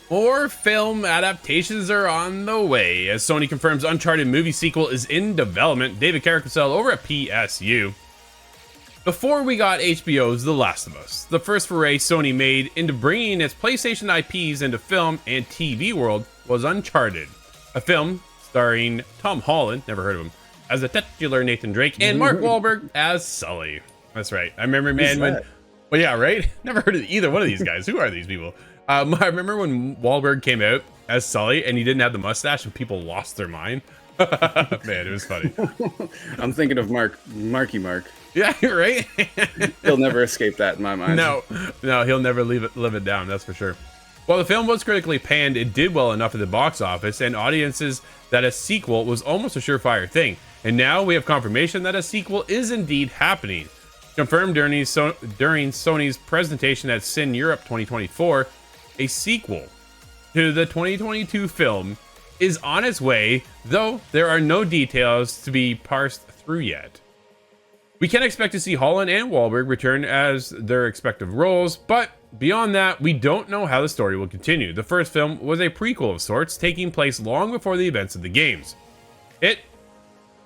More film adaptations are on the way as Sony confirms Uncharted movie sequel is in development. David Carcassell over at PSU. Before we got HBO's The Last of Us, the first foray Sony made into bringing its PlayStation IPs into film and TV world was Uncharted, a film starring Tom Holland, never heard of him, as the titular Nathan Drake and Mark Wahlberg as Sully. That's right. I remember, man, when... Well, yeah, right? Never heard of either one of these guys. Who are these people? I remember when Wahlberg came out as Sully and he didn't have the mustache and people lost their mind. Man, it was funny. I'm thinking of Marky Mark. Yeah, right? He'll never escape that in my mind. No, he'll never live it down, that's for sure. While the film was critically panned, it did well enough at the box office and audiences that a sequel was almost a surefire thing. And now we have confirmation that a sequel is indeed happening. Confirmed during Sony's presentation at Sin Europe 2024, a sequel to the 2022 film is on its way, though there are no details to be parsed through yet. We can expect to see Holland and Wahlberg return as their respective roles, but beyond that, we don't know how the story will continue. The first film was a prequel of sorts, taking place long before the events of the games. It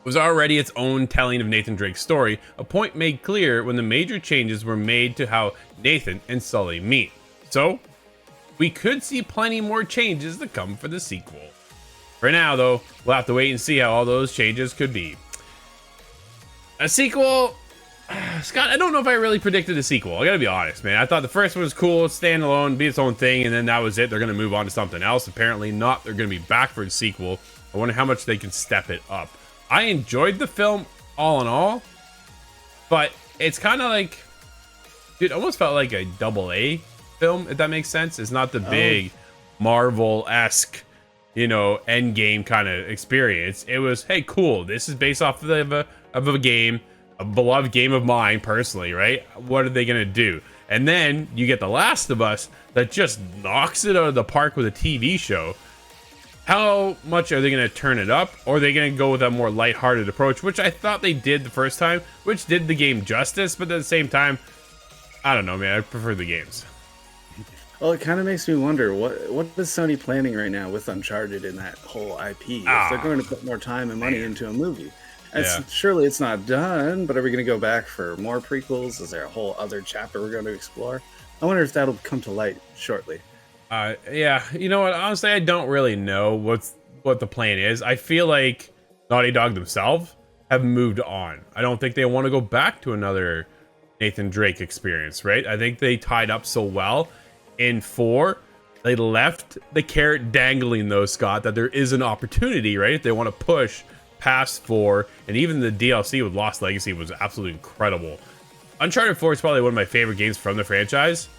was already its own telling of Nathan Drake's story, a point made clear when the major changes were made to how Nathan and Sully meet. So, we could see plenty more changes to come for the sequel. For now, though, we'll have to wait and see how all those changes could be. A sequel... Scott, I don't know if I really predicted a sequel. I gotta be honest, man. I thought the first one was cool, standalone, be its own thing, and then that was it. They're gonna move on to something else. Apparently not. They're gonna be back for a sequel. I wonder how much they can step it up. I enjoyed the film all in all, but it's kind of like, dude, almost felt like a AA film, if that makes sense. It's not the big Marvel-esque, you know, end game kind of experience. It was, hey, cool. This is based off of a game, a beloved game of mine personally, right? What are they gonna do? And then you get The Last of Us that just knocks it out of the park with a TV show. How much are they going to turn it up? Or are they going to go with a more lighthearted approach, which I thought they did the first time, which did the game justice, but at the same time, I don't know, man. I prefer the games. Well, it kind of makes me wonder, what is Sony planning right now with Uncharted and that whole IP? If they're going to put more time and money into a movie. Surely it's not done, but are we going to go back for more prequels? Is there a whole other chapter we're going to explore? I wonder if that'll come to light shortly. Yeah, you know what? Honestly, I don't really know what the plan is. I feel like Naughty Dog themselves have moved on. I don't think they want to go back to another Nathan Drake experience, right? I think they tied up so well in 4. They left the carrot dangling, though, Scott, that there is an opportunity, right? If they want to push past 4, and even the DLC with Lost Legacy was absolutely incredible. Uncharted 4 is probably one of my favorite games from the franchise.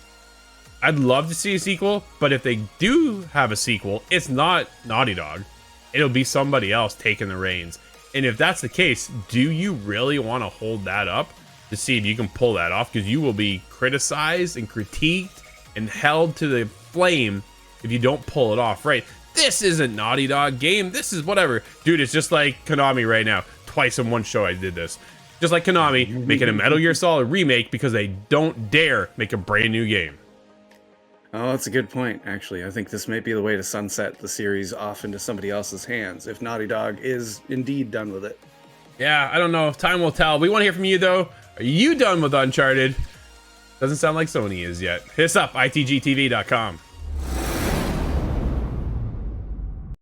I'd love to see a sequel, but if they do have a sequel, it's not Naughty Dog. It'll be somebody else taking the reins. And if that's the case, do you really want to hold that up to see if you can pull that off? Because you will be criticized and critiqued and held to the flame if you don't pull it off, right? This isn't Naughty Dog game. This is whatever. Dude, it's just like Konami right now. Twice in one show I did this. Just like Konami making a Metal Gear Solid remake because they don't dare make a brand new game. Oh, that's a good point, actually. I think this may be the way to sunset the series off into somebody else's hands, if Naughty Dog is indeed done with it. Yeah, I don't know. Time will tell. We want to hear from you, though. Are you done with Uncharted? Doesn't sound like Sony is yet. Hit us up, itgtv.com.